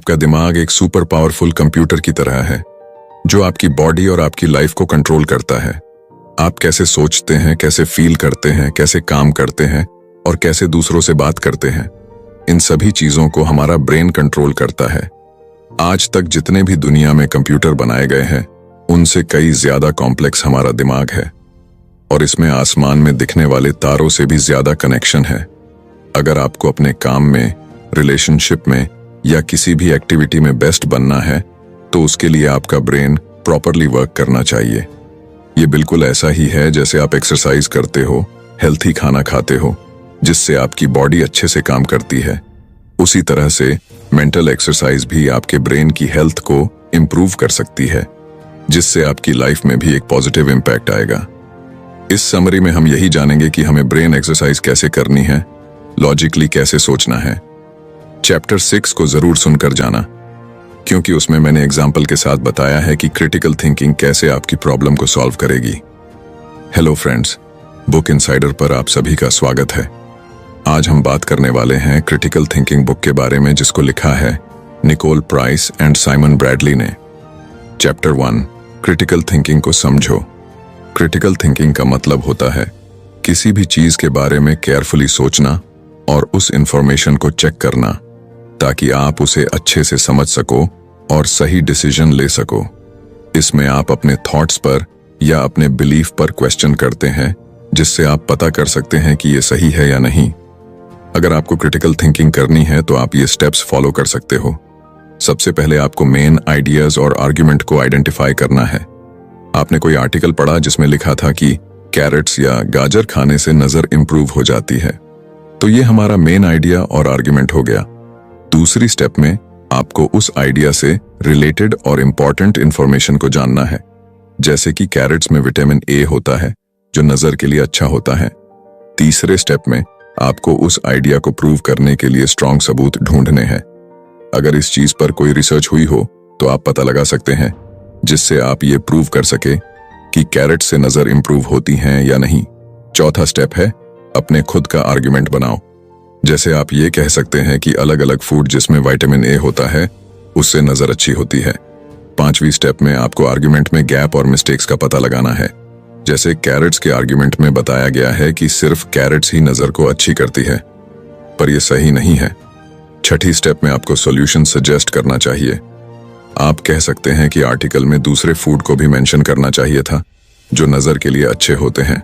आपका दिमाग एक सुपर पावरफुल कंप्यूटर की तरह है जो आपकी बॉडी और आपकी लाइफ को कंट्रोल करता है। आप कैसे सोचते हैं, कैसे फील करते हैं, कैसे काम करते हैं और कैसे दूसरों से बात करते हैं, इन सभी चीजों को हमारा ब्रेन कंट्रोल करता है। आज तक जितने भी दुनिया में कंप्यूटर बनाए गए हैं उनसे कई ज्यादा कॉम्प्लेक्स हमारा दिमाग है और इसमें आसमान में दिखने वाले तारों से भी ज्यादा कनेक्शन है। अगर आपको अपने काम में, रिलेशनशिप में या किसी भी एक्टिविटी में बेस्ट बनना है तो उसके लिए आपका ब्रेन प्रॉपरली वर्क करना चाहिए। ये बिल्कुल ऐसा ही है जैसे आप एक्सरसाइज करते हो, हेल्थी खाना खाते हो जिससे आपकी बॉडी अच्छे से काम करती है। उसी तरह से मेंटल एक्सरसाइज भी आपके ब्रेन की हेल्थ को इम्प्रूव कर सकती है जिससे आपकी लाइफ में भी एक पॉजिटिव इम्पैक्ट आएगा। इस समरी में हम यही जानेंगे कि हमें ब्रेन एक्सरसाइज कैसे करनी है, लॉजिकली कैसे सोचना है। चैप्टर 6 को जरूर सुनकर जाना क्योंकि उसमें मैंने एग्जाम्पल के साथ बताया है कि क्रिटिकल थिंकिंग कैसे आपकी प्रॉब्लम को सॉल्व करेगी। हेलो फ्रेंड्स, बुक इनसाइडर पर आप सभी का स्वागत है। आज हम बात करने वाले हैं क्रिटिकल थिंकिंग बुक के बारे में जिसको लिखा है Nicole Price and Simon Bradley ने। चैप्टर 1, क्रिटिकल थिंकिंग को समझो। क्रिटिकल थिंकिंग का मतलब होता है किसी भी चीज के बारे में केयरफुली सोचना और उस इंफॉर्मेशन को चेक करना ताकि आप उसे अच्छे से समझ सको और सही डिसीजन ले सको। इसमें आप अपने थॉट्स पर या अपने बिलीफ पर क्वेश्चन करते हैं जिससे आप पता कर सकते हैं कि ये सही है या नहीं। अगर आपको क्रिटिकल थिंकिंग करनी है तो आप ये स्टेप्स फॉलो कर सकते हो। सबसे पहले आपको मेन आइडियाज और आर्ग्यूमेंट को आइडेंटिफाई करना है। आपने कोई आर्टिकल पढ़ा जिसमें लिखा था कि कैरेट्स या गाजर खाने से नजर इंप्रूव हो जाती है, तो ये हमारा मेन आइडिया और आर्ग्यूमेंट हो गया। दूसरी स्टेप में आपको उस आइडिया से रिलेटेड और इंपॉर्टेंट इंफॉर्मेशन को जानना है, जैसे कि कैरेट्स में विटामिन ए होता है जो नजर के लिए अच्छा होता है। तीसरे स्टेप में आपको उस आइडिया को प्रूव करने के लिए स्ट्रॉन्ग सबूत ढूंढने हैं। अगर इस चीज पर कोई रिसर्च हुई हो तो आप पता लगा सकते हैं जिससे आप ये प्रूव कर सके कि कैरेट से नजर इंप्रूव होती हैं या नहीं। चौथा स्टेप है अपने खुद का आर्ग्यूमेंट बनाओ। जैसे आप ये कह सकते हैं कि अलग अलग फूड जिसमें विटामिन ए होता है उससे नजर अच्छी होती है। पांचवी स्टेप में आपको आर्ग्यूमेंट में गैप और मिस्टेक्स का पता लगाना है। जैसे कैरेट्स के आर्ग्यूमेंट में बताया गया है कि सिर्फ कैरेट्स ही नजर को अच्छी करती है, पर यह सही नहीं है। छठी स्टेप में आपको सॉल्यूशन सजेस्ट करना चाहिए। आप कह सकते हैं कि आर्टिकल में दूसरे फूड को भी मेंशन करना चाहिए था जो नजर के लिए अच्छे होते हैं।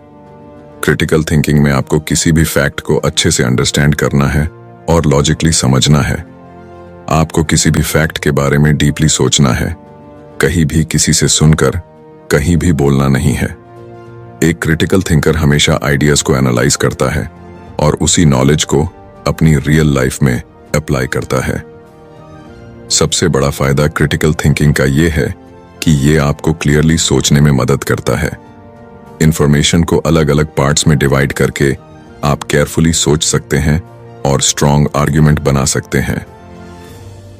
क्रिटिकल थिंकिंग में आपको किसी भी फैक्ट को अच्छे से अंडरस्टैंड करना है और लॉजिकली समझना है। आपको किसी भी फैक्ट के बारे में डीपली सोचना है, कहीं भी किसी से सुनकर कहीं भी बोलना नहीं है। एक क्रिटिकल थिंकर हमेशा आइडियाज को एनालाइज करता है और उसी नॉलेज को अपनी रियल लाइफ में अप्लाई करता है। सबसे बड़ा फायदा क्रिटिकल थिंकिंग का ये है कि ये आपको क्लियरली सोचने में मदद करता है। इंफॉर्मेशन को अलग अलग पार्ट्स में डिवाइड करके आप केयरफुली सोच सकते हैं और स्ट्रॉन्ग आर्ग्यूमेंट बना सकते हैं।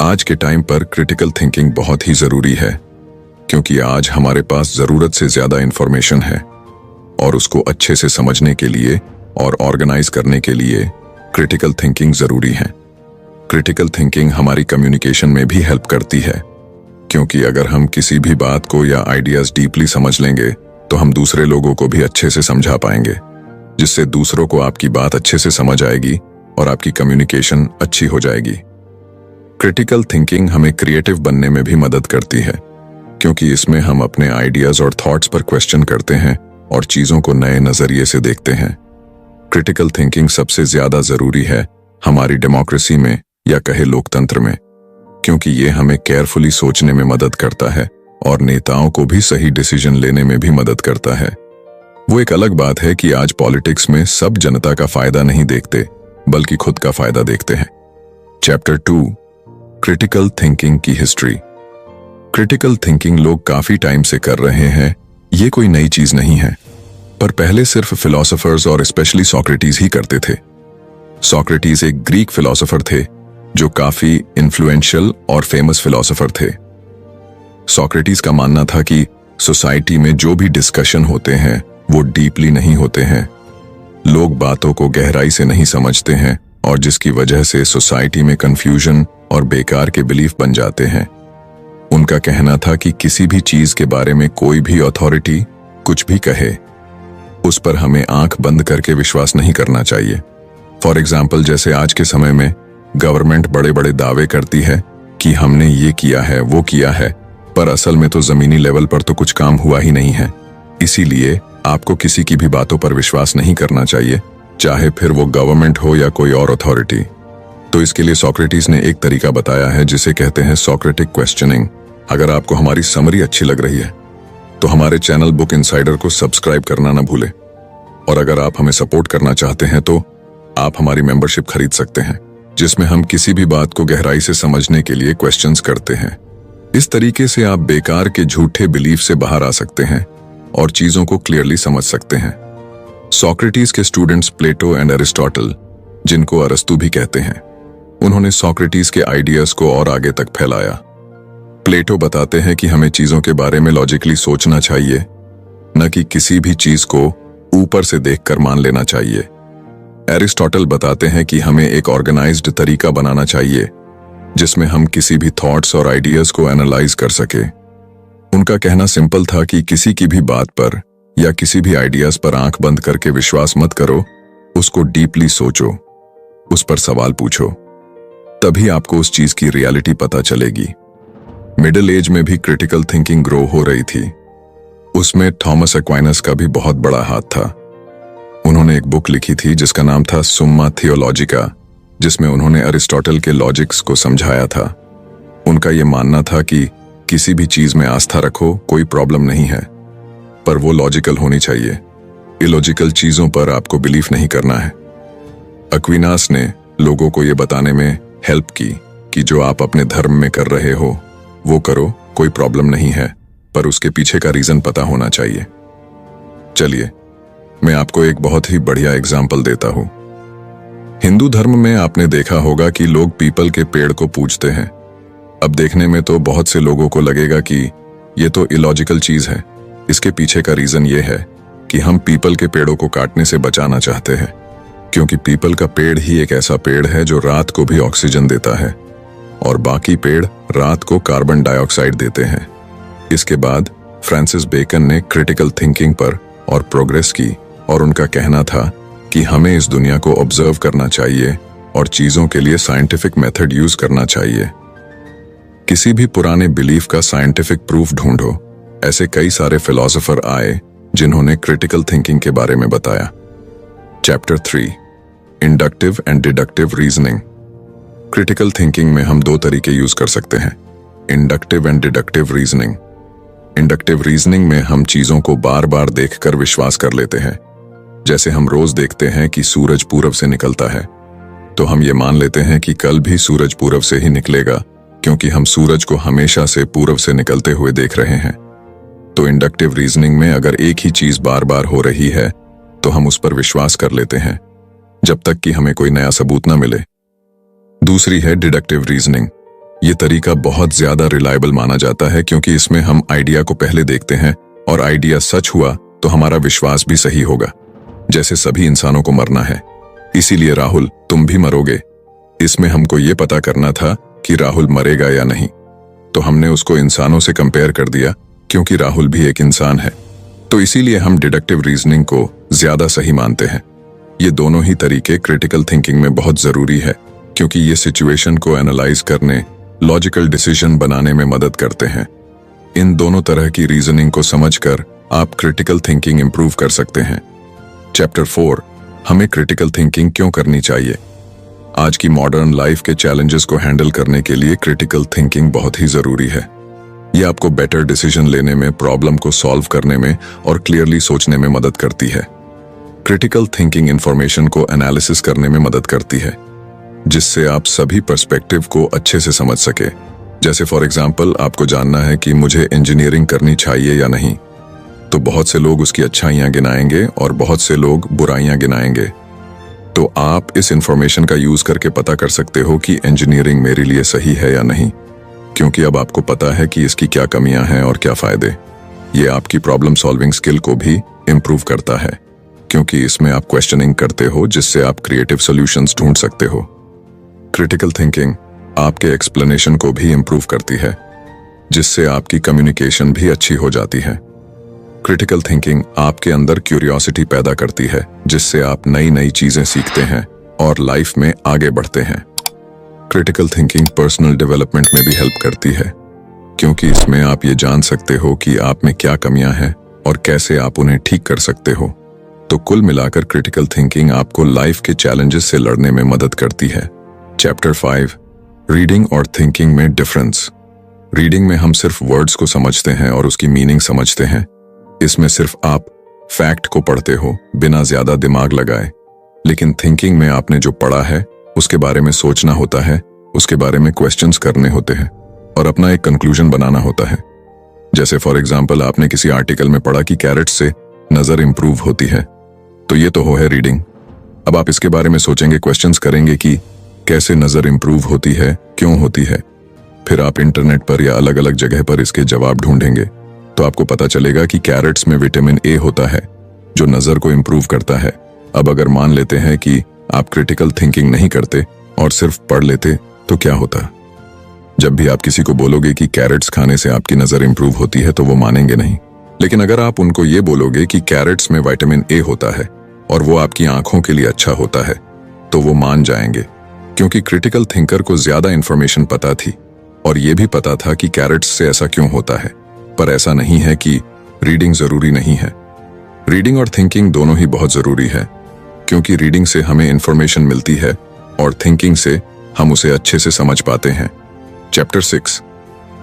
आज के टाइम पर क्रिटिकल थिंकिंग बहुत ही जरूरी है क्योंकि आज हमारे पास जरूरत से ज्यादा इंफॉर्मेशन है और उसको अच्छे से समझने के लिए और ऑर्गेनाइज करने के लिए क्रिटिकल थिंकिंग जरूरी है। क्रिटिकल थिंकिंग हमारी कम्युनिकेशन में भी हेल्प करती है क्योंकि अगर हम किसी भी बात को या आइडियाज डीपली समझ लेंगे तो हम दूसरे लोगों को भी अच्छे से समझा पाएंगे, जिससे दूसरों को आपकी बात अच्छे से समझ आएगी और आपकी कम्युनिकेशन अच्छी हो जाएगी। क्रिटिकल थिंकिंग हमें क्रिएटिव बनने में भी मदद करती है क्योंकि इसमें हम अपने आइडियाज और थॉट्स पर क्वेश्चन करते हैं और चीजों को नए नजरिए से देखते हैं। क्रिटिकल थिंकिंग सबसे ज्यादा जरूरी है हमारी डेमोक्रेसी में या कहे लोकतंत्र में, क्योंकि ये हमें केयरफुली सोचने में मदद करता है और नेताओं को भी सही डिसीजन लेने में भी मदद करता है। वो एक अलग बात है कि आज पॉलिटिक्स में सब जनता का फायदा नहीं देखते बल्कि खुद का फायदा देखते हैं। चैप्टर 2, क्रिटिकल थिंकिंग की हिस्ट्री। क्रिटिकल थिंकिंग लोग काफी टाइम से कर रहे हैं, ये कोई नई चीज नहीं है, पर पहले सिर्फ फिलोसोफर्स और स्पेशली सोक्रेटिस ही करते थे। सोक्रेटिस एक ग्रीक फिलोसोफर थे जो काफी इन्फ्लुएंशियल और फेमस फिलोसोफर थे। सोक्रेटिस का मानना था कि सोसाइटी में जो भी डिस्कशन होते हैं वो डीपली नहीं होते हैं। लोग बातों को गहराई से नहीं समझते हैं और जिसकी वजह से सोसाइटी में कंफ्यूजन और बेकार के बिलीफ बन जाते हैं। उनका कहना था कि किसी भी चीज के बारे में कोई भी अथॉरिटी कुछ भी कहे, उस पर हमें आंख बंद करके विश्वास नहीं करना चाहिए। फॉर एग्जाम्पल, जैसे आज के समय में गवर्नमेंट बड़े बड़े दावे करती है कि हमने ये किया है, वो किया है, पर असल में तो जमीनी लेवल पर तो कुछ काम हुआ ही नहीं है। इसीलिए आपको किसी की भी बातों पर विश्वास नहीं करना चाहिए, चाहे फिर वो गवर्नमेंट हो या कोई और अथॉरिटी। तो इसके लिए सोक्रेटिस ने एक तरीका बताया है जिसे कहते हैं सोक्रेटिक क्वेश्चनिंग। अगर आपको हमारी समरी अच्छी लग रही है तो हमारे चैनल बुक इनसाइडर को सब्सक्राइब करना ना भूलें। और अगर आप हमें सपोर्ट करना चाहते हैं तो आप हमारी मेंबरशिप खरीद सकते हैं, जिसमें हम किसी भी बात को गहराई से समझने के लिए क्वेश्चंस करते हैं। इस तरीके से आप बेकार के झूठे बिलीफ से बाहर आ सकते हैं और चीजों को क्लियरली समझ सकते हैं। सोक्रेटिस के स्टूडेंट्स प्लेटो एंड एरिस्टोटल, जिनको अरस्तु भी कहते हैं, उन्होंने सोक्रेटिस के आइडियाज को और आगे तक फैलाया। प्लेटो बताते हैं कि हमें चीजों के बारे में लॉजिकली सोचना चाहिए, न कि किसी भी चीज को ऊपर से देखकर मान लेना चाहिए। एरिस्टोटल बताते हैं कि हमें एक ऑर्गेनाइज्ड तरीका बनाना चाहिए जिसमें हम किसी भी थॉट्स और आइडियाज को एनालाइज कर सके। उनका कहना सिंपल था कि किसी की भी बात पर या किसी भी आइडियाज पर आंख बंद करके विश्वास मत करो, उसको डीपली सोचो, उस पर सवाल पूछो, तभी आपको उस चीज की रियलिटी पता चलेगी। मिडिल एज में भी क्रिटिकल थिंकिंग ग्रो हो रही थी। उसमें थॉमस एक्वाइनस का भी बहुत बड़ा हाथ था। उन्होंने एक बुक लिखी थी जिसका नाम था सुम्मा थियोलॉजिका, जिसमें उन्होंने अरिस्टोटल के लॉजिक्स को समझाया था। उनका यह मानना था कि किसी भी चीज में आस्था रखो, कोई प्रॉब्लम नहीं है, पर वो लॉजिकल होनी चाहिए। इलॉजिकल चीजों पर आपको बिलीफ नहीं करना है। एक्विनास ने लोगों को यह बताने में हेल्प की कि जो आप अपने धर्म में कर रहे हो वो करो, कोई प्रॉब्लम नहीं है, पर उसके पीछे का रीजन पता होना चाहिए। चलिए मैं आपको एक बहुत ही बढ़िया एग्जाम्पल देता हूं। हिंदू धर्म में आपने देखा होगा कि लोग पीपल के पेड़ को पूजते हैं। अब देखने में तो बहुत से लोगों को लगेगा कि ये तो इलॉजिकल चीज है। इसके पीछे का रीजन ये है कि हम पीपल के पेड़ों को काटने से बचाना चाहते हैं, क्योंकि पीपल का पेड़ ही एक ऐसा पेड़ है जो रात को भी ऑक्सीजन देता है और बाकी पेड़ रात को कार्बन डाइऑक्साइड देते हैं। इसके बाद फ्रांसिस बेकन ने क्रिटिकल थिंकिंग पर और प्रोग्रेस की, और उनका कहना था कि हमें इस दुनिया को ऑब्जर्व करना चाहिए और चीजों के लिए साइंटिफिक मेथड यूज करना चाहिए। किसी भी पुराने बिलीफ का साइंटिफिक प्रूफ ढूंढो। ऐसे कई सारे फिलोसोफर आए जिन्होंने क्रिटिकल थिंकिंग के बारे में बताया। Chapter 3, inductive and deductive reasoning. Critical thinking में हम दो तरीके यूज कर सकते हैं, inductive and deductive reasoning. Inductive reasoning में हम चीजों को बार बार देखकर विश्वास कर लेते हैं। जैसे हम रोज देखते हैं कि सूरज पूरब से निकलता है, तो हम ये मान लेते हैं कि कल भी सूरज पूरब से ही निकलेगा, क्योंकि हम सूरज को हमेशा से पूरब से निकलते हुए देख रहे हैं। तो इंडक्टिव रीजनिंग में अगर एक ही चीज बार बार हो रही है तो हम उस पर विश्वास कर लेते हैं जब तक कि हमें कोई नया सबूत ना मिले। दूसरी है डिडक्टिव रीजनिंग। ये तरीका बहुत ज्यादा रिलायबल माना जाता है, क्योंकि इसमें हम आइडिया को पहले देखते हैं और आइडिया सच हुआ तो हमारा विश्वास भी सही होगा। जैसे सभी इंसानों को मरना है, इसीलिए राहुल तुम भी मरोगे। इसमें हमको ये पता करना था कि राहुल मरेगा या नहीं, तो हमने उसको इंसानों से कंपेयर कर दिया, क्योंकि राहुल भी एक इंसान है। तो इसीलिए हम डिडक्टिव रीजनिंग को ज्यादा सही मानते हैं। ये दोनों ही तरीके क्रिटिकल थिंकिंग में बहुत जरूरी है, क्योंकि ये सिचुएशन को एनालाइज करने, लॉजिकल डिसीजन बनाने में मदद करते हैं। इन दोनों तरह की रीजनिंग को समझकर आप क्रिटिकल थिंकिंग इंप्रूव कर सकते हैं। चैप्टर 4, हमें क्रिटिकल थिंकिंग क्यों करनी चाहिए। आज की मॉडर्न लाइफ के चैलेंजेस को हैंडल करने के लिए क्रिटिकल थिंकिंग बहुत ही जरूरी है। ये आपको बेटर डिसीजन लेने में, प्रॉब्लम को सॉल्व करने में और क्लियरली सोचने में मदद करती है। क्रिटिकल थिंकिंग इंफॉर्मेशन को एनालिसिस करने में मदद करती है, जिससे आप सभी पर्सपेक्टिव को अच्छे से समझ सके। जैसे फॉर एग्जाम्पल, आपको जानना है कि मुझे इंजीनियरिंग करनी चाहिए या नहीं, तो बहुत से लोग उसकी अच्छाइयां गिनाएंगे और बहुत से लोग बुराइयां गिनाएंगे। तो आप इस इंफॉर्मेशन का यूज करके पता कर सकते हो कि इंजीनियरिंग मेरे लिए सही है या नहीं, क्योंकि अब आपको पता है कि इसकी क्या कमियां हैं और क्या फायदे। ये आपकी प्रॉब्लम सॉल्विंग स्किल को भी इम्प्रूव करता है, क्योंकि इसमें आप क्वेश्चनिंग करते हो, जिससे आप क्रिएटिव सॉल्यूशंस ढूंढ सकते हो। क्रिटिकल थिंकिंग आपके एक्सप्लेनेशन को भी इम्प्रूव करती है, जिससे आपकी कम्युनिकेशन भी अच्छी हो जाती है। क्रिटिकल थिंकिंग आपके अंदर क्यूरियोसिटी पैदा करती है, जिससे आप नई नई चीजें सीखते हैं और लाइफ में आगे बढ़ते हैं। क्रिटिकल थिंकिंग पर्सनल डेवलपमेंट में भी हेल्प करती है, क्योंकि इसमें आप ये जान सकते हो कि आप में क्या कमियां हैं और कैसे आप उन्हें ठीक कर सकते हो। तो कुल मिलाकर क्रिटिकल थिंकिंग आपको लाइफ के चैलेंजेस से लड़ने में मदद करती है। चैप्टर 5, रीडिंग और थिंकिंग में डिफरेंस। रीडिंग में हम सिर्फ वर्ड्स को समझते हैं और उसकी मीनिंग समझते हैं। इसमें सिर्फ आप फैक्ट को पढ़ते हो बिना ज्यादा दिमाग लगाए। लेकिन थिंकिंग में आपने जो पढ़ा है उसके बारे में सोचना होता है, उसके बारे में क्वेश्चंस करने होते हैं और अपना एक कंक्लूजन बनाना होता है। जैसे फॉर एग्जाम्पल आपने किसी आर्टिकल में पढ़ा कि कैरेट्स से नजर इंप्रूव होती है, तो ये तो है रीडिंग। अब आप इसके बारे में सोचेंगे, क्वेश्चंस करेंगे कि कैसे नजर इंप्रूव होती है, क्यों होती है। फिर आप इंटरनेट पर या अलग अलग जगह पर इसके जवाब ढूंढेंगे, तो आपको पता चलेगा कि कैरेट्स में विटामिन ए होता है जो नजर को इंप्रूव करता है। अब अगर मान लेते हैं कि आप क्रिटिकल थिंकिंग नहीं करते और सिर्फ पढ़ लेते, तो क्या होता? जब भी आप किसी को बोलोगे कि कैरेट्स खाने से आपकी नजर इंप्रूव होती है, तो वो मानेंगे नहीं। लेकिन अगर आप उनको ये बोलोगे कि कैरेट्स में विटामिन ए होता है और वो आपकी आंखों के लिए अच्छा होता है, तो वो मान जाएंगे, क्योंकि क्रिटिकल थिंकर को ज्यादा इंफॉर्मेशन पता थी और ये भी पता था कि कैरेट्स से ऐसा क्यों होता है। पर ऐसा नहीं है कि रीडिंग जरूरी नहीं है। रीडिंग और थिंकिंग दोनों ही बहुत जरूरी है, क्योंकि रीडिंग से हमें इंफॉर्मेशन मिलती है और थिंकिंग से हम उसे अच्छे से समझ पाते हैं। चैप्टर 6,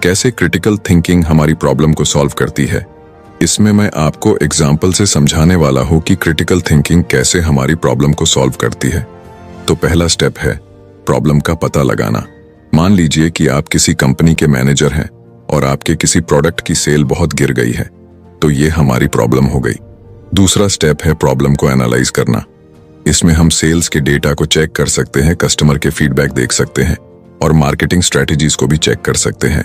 कैसे क्रिटिकल थिंकिंग हमारी प्रॉब्लम को सॉल्व करती है। इसमें मैं आपको एग्जाम्पल से समझाने वाला हूं कि क्रिटिकल थिंकिंग कैसे हमारी प्रॉब्लम को सॉल्व करती है। तो पहला स्टेप है प्रॉब्लम का पता लगाना। मान लीजिए कि आप किसी कंपनी के मैनेजर हैं और आपके किसी प्रोडक्ट की सेल बहुत गिर गई है, तो ये हमारी प्रॉब्लम हो गई। दूसरा स्टेप है प्रॉब्लम को एनालाइज करना। इसमें हम सेल्स के डेटा को चेक कर सकते हैं, कस्टमर के फीडबैक देख सकते हैं और मार्केटिंग स्ट्रेटेजीज को भी चेक कर सकते हैं।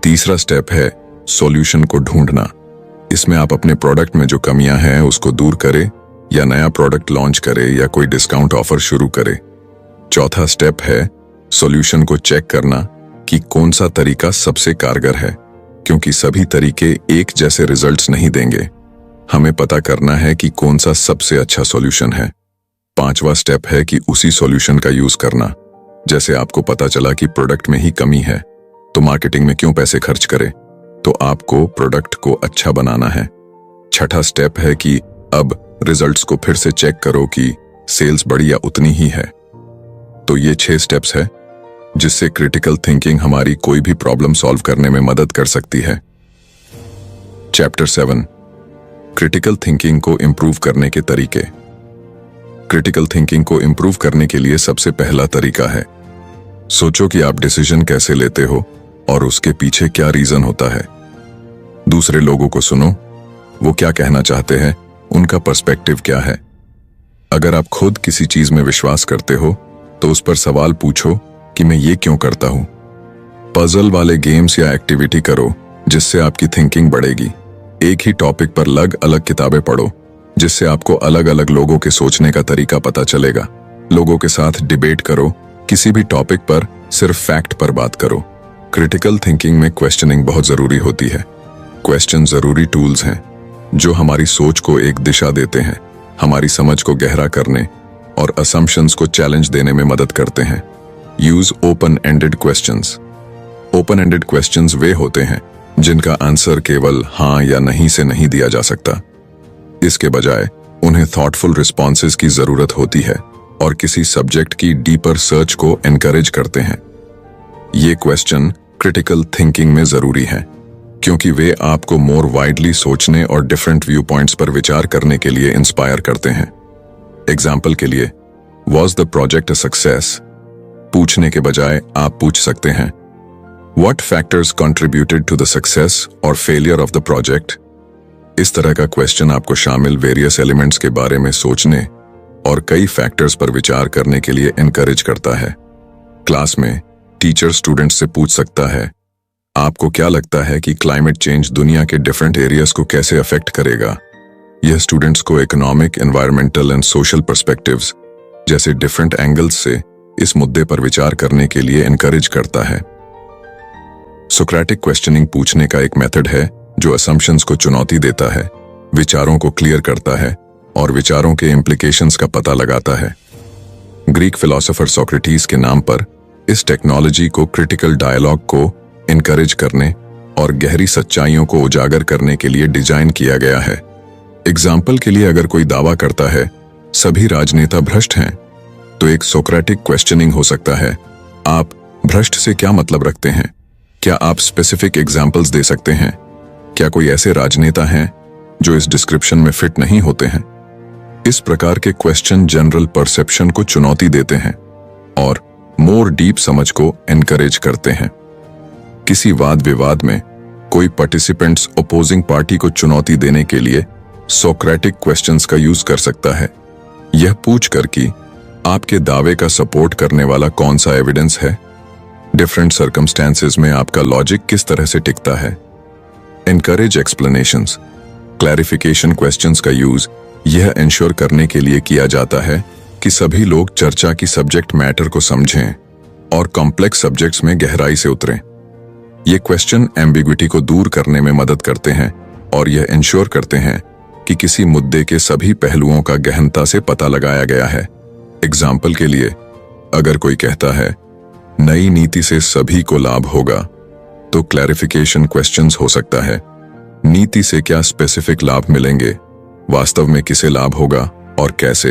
तीसरा स्टेप है सॉल्यूशन को ढूंढना। इसमें आप अपने प्रोडक्ट में जो कमियां हैं उसको दूर करें या नया प्रोडक्ट लॉन्च करें या कोई डिस्काउंट ऑफर शुरू करें। चौथा स्टेप है सॉल्यूशन को चेक करना कि कौन सा तरीका सबसे कारगर है, क्योंकि सभी तरीके एक जैसे रिजल्ट्स नहीं देंगे। हमें पता करना है कि कौन सा सबसे अच्छा सॉल्यूशन है। पांचवा स्टेप है कि उसी सॉल्यूशन का यूज करना। जैसे आपको पता चला कि प्रोडक्ट में ही कमी है, तो मार्केटिंग में क्यों पैसे खर्च करें, तो आपको प्रोडक्ट को अच्छा बनाना है। छठा स्टेप है कि अब रिजल्ट्स को फिर से चेक करो कि सेल्स बढ़ी या उतनी ही है। तो ये 6 स्टेप्स है जिससे क्रिटिकल थिंकिंग हमारी कोई भी प्रॉब्लम सॉल्व करने में मदद कर सकती है। चैप्टर 7, क्रिटिकल थिंकिंग को इंप्रूव करने के तरीके। क्रिटिकल थिंकिंग को इंप्रूव करने के लिए सबसे पहला तरीका है सोचो कि आप डिसीजन कैसे लेते हो और उसके पीछे क्या रीजन होता है। दूसरे लोगों को सुनो, वो क्या कहना चाहते हैं, उनका पर्सपेक्टिव क्या है। अगर आप खुद किसी चीज में विश्वास करते हो तो उस पर सवाल पूछो कि मैं ये क्यों करता हूं। पजल वाले गेम्स या एक्टिविटी करो जिससे आपकी थिंकिंग बढ़ेगी। एक ही टॉपिक पर अलग अलग किताबें पढ़ो जिससे आपको अलग अलग लोगों के सोचने का तरीका पता चलेगा। लोगों के साथ डिबेट करो, किसी भी टॉपिक पर सिर्फ फैक्ट पर बात करो। क्रिटिकल थिंकिंग में क्वेश्चनिंग बहुत जरूरी होती है। क्वेश्चन जरूरी टूल्स हैं जो हमारी सोच को एक दिशा देते हैं, हमारी समझ को गहरा करने और असम्पशंस को चैलेंज देने में मदद करते हैं। Use open ended questions. Open ended questions वे होते हैं जिनका आंसर केवल हाँ या नहीं से नहीं दिया जा सकता। इसके बजाय उन्हें थॉटफुल रिस्पॉन्सेज की जरूरत होती है और किसी सब्जेक्ट की डीपर सर्च को एनकरेज करते हैं। ये क्वेश्चन क्रिटिकल थिंकिंग में जरूरी हैं क्योंकि वे आपको मोर वाइडली सोचने और डिफरेंट व्यू पॉइंट्स पर विचार करने के लिए इंस्पायर करते हैं। एग्जाम्पल के लिए, was the project a success पूछने के बजाय आप पूछ सकते हैं what factors contributed to the success और फेलियर ऑफ द प्रोजेक्ट। इस तरह का क्वेश्चन आपको शामिल वेरियस एलिमेंट्स के बारे में सोचने और कई फैक्टर्स पर विचार करने के लिए एनकरेज करता है। क्लास में टीचर स्टूडेंट्स से पूछ सकता है आपको क्या लगता है कि क्लाइमेट चेंज दुनिया के डिफरेंट एरियाज को कैसे अफेक्ट करेगा। यह स्टूडेंट्स को economic, environmental and social perspectives जैसे डिफरेंट एंगल्स से इस मुद्दे पर विचार करने के लिए एनकरेज करता है। सोक्रेटिक क्वेश्चनिंग पूछने का एक मेथड है जो असम्पशंस को चुनौती देता है, विचारों को क्लियर करता है और विचारों के इम्प्लीकेशंस का पता लगाता है। ग्रीक फिलोसोफर सोक्रेटिस के नाम पर इस टेक्नोलॉजी को क्रिटिकल डायलॉग को एनकरेज करने और गहरी सच्चाइयों को उजागर करने के लिए डिजाइन किया गया है। एग्जाम्पल के लिए, अगर कोई दावा करता है सभी राजनेता भ्रष्ट हैं, तो एक सोक्रेटिक क्वेश्चनिंग हो सकता है, आप भ्रष्ट से क्या मतलब रखते हैं? क्या आप स्पेसिफिक एग्जाम्पल्स दे सकते हैं? क्या कोई ऐसे राजनेता हैं जो इस डिस्क्रिप्शन में फिट नहीं होते हैं? इस प्रकार के क्वेश्चन जनरल परसेप्शन को चुनौती देते हैं और मोर डीप समझ को एनकरेज करते हैं। किसी वाद विवाद में कोई पार्टिसिपेंट्स ओपोजिंग पार्टी को चुनौती देने के लिए सोक्रेटिक क्वेश्चंस का यूज कर सकता है, यह पूछकर कि आपके दावे का सपोर्ट करने वाला कौन सा एविडेंस है, डिफरेंट सर्कमस्टेंसेस में आपका लॉजिक किस तरह से टिकता है। एनकरेज एक्सप्लेनेशंस, क्लैरिफिकेशन क्वेश्चंस का यूज यह इंश्योर करने के लिए किया जाता है कि सभी लोग चर्चा की सब्जेक्ट मैटर को समझें और कॉम्प्लेक्स सब्जेक्ट्स में गहराई से उतरें। ये क्वेश्चन एम्बिग्विटी को दूर करने में मदद करते हैं और यह इंश्योर करते हैं कि किसी मुद्दे के सभी पहलुओं का गहनता से पता लगाया गया है। एग्जाम्पल के लिए, अगर कोई कहता है नई नीति से सभी को लाभ होगा, तो क्लैरिफिकेशन क्वेश्चंस हो सकता है, नीति से क्या स्पेसिफिक लाभ मिलेंगे, वास्तव में किसे लाभ होगा और कैसे।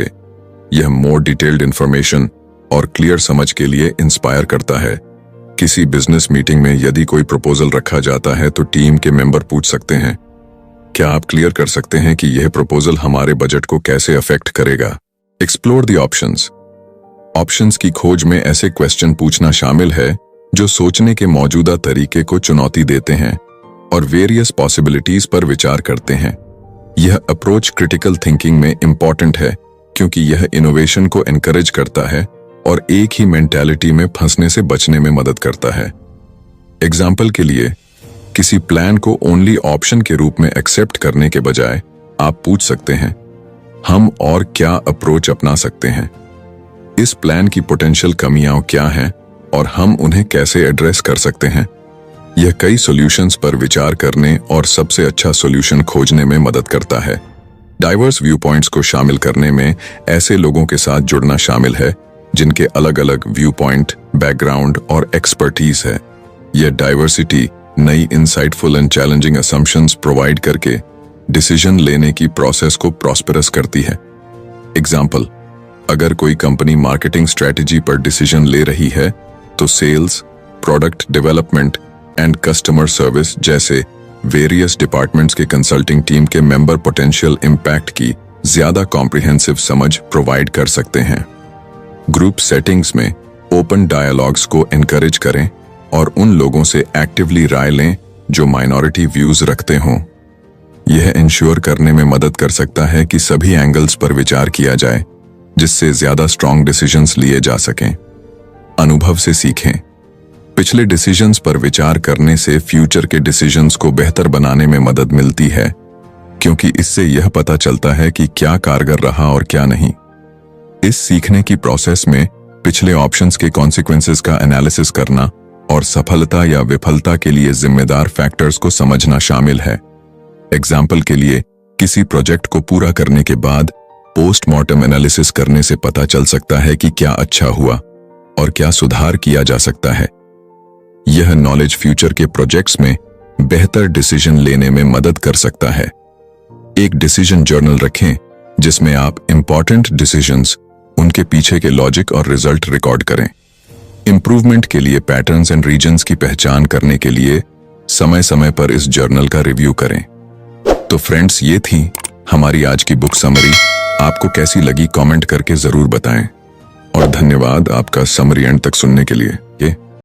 यह मोर डिटेल्ड इंफॉर्मेशन और क्लियर समझ के लिए इंस्पायर करता है। किसी बिजनेस मीटिंग में यदि कोई प्रपोजल रखा जाता है तो टीम के मेंबर पूछ सकते हैं, क्या आप क्लियर कर सकते हैं कि यह प्रपोजल हमारे बजट को कैसे अफेक्ट करेगा? Explore the options. ऑप्शंस की खोज में ऐसे क्वेश्चन पूछना शामिल है जो सोचने के मौजूदा तरीके को चुनौती देते हैं और वेरियस पॉसिबिलिटीज पर विचार करते हैं। यह अप्रोच क्रिटिकल थिंकिंग में इंपॉर्टेंट है क्योंकि यह इनोवेशन को एनकरेज करता है और एक ही मेंटालिटी में फंसने से बचने में मदद करता है। एग्जाम्पल के लिए, किसी प्लान को ओनली ऑप्शन के रूप में एक्सेप्ट करने के बजाय आप पूछ सकते हैं, हम और क्या अप्रोच अपना सकते हैं? इस प्लान की पोटेंशियल कमियां क्या हैं और हम उन्हें कैसे एड्रेस कर सकते हैं? यह कई सॉल्यूशंस पर विचार करने और सबसे अच्छा सॉल्यूशन खोजने में मदद करता है। डाइवर्स व्यू पॉइंट्स को शामिल करने में ऐसे लोगों के साथ जुड़ना शामिल है जिनके अलग अलग व्यू पॉइंट, बैकग्राउंड और एक्सपर्टीज है। यह डाइवर्सिटी नई insightful and challenging assumptions provide करके डिसीजन लेने की प्रोसेस को प्रॉस्पेरस करती है। एग्जाम्पल, अगर कोई कंपनी मार्केटिंग स्ट्रेटजी पर डिसीजन ले रही है तो sales, product development and customer service जैसे वेरियस डिपार्टमेंट्स के कंसल्टिंग टीम के मेंबर पोटेंशियल इम्पैक्ट की ज्यादा कॉम्प्रिहेंसिव समझ प्रोवाइड कर सकते हैं। ग्रुप सेटिंग्स में ओपन डायलॉग्स को एनकरेज करें और उन लोगों से एक्टिवली राय लें जो माइनॉरिटी व्यूज रखते हों। यह इंश्योर करने में मदद कर सकता है कि सभी एंगल्स पर विचार किया जाए जिससे ज्यादा स्ट्रॉन्ग डिसीजंस लिए जा सकें। अनुभव से सीखें। पिछले डिसीजंस पर विचार करने से फ्यूचर के डिसीजंस को बेहतर बनाने में मदद मिलती है क्योंकि इससे यह पता चलता है कि क्या कारगर रहा और क्या नहीं। इस सीखने की प्रोसेस में पिछले ऑप्शंस के कॉन्सिक्वेंसेस का एनालिसिस करना और सफलता या विफलता के लिए जिम्मेदार फैक्टर्स को समझना शामिल है। एग्जाम्पल के लिए, किसी प्रोजेक्ट को पूरा करने के बाद पोस्टमार्टम एनालिसिस करने से पता चल सकता है कि क्या अच्छा हुआ और क्या सुधार किया जा सकता है। यह नॉलेज फ्यूचर के प्रोजेक्ट्स में बेहतर डिसीजन लेने में मदद कर सकता है। एक डिसीजन जर्नल रखें जिसमें आप इंपॉर्टेंट डिसीजंस, उनके पीछे के लॉजिक और रिजल्ट रिकॉर्ड करें। इंप्रूवमेंट के लिए पैटर्न्स एंड रीजन्स की पहचान करने के लिए समय समय पर इस जर्नल का रिव्यू करें। तो फ्रेंड्स, ये थी हमारी आज की बुक समरी। आपको कैसी लगी कमेंट करके जरूर बताएं और धन्यवाद आपका समरी एंड तक सुनने के लिए।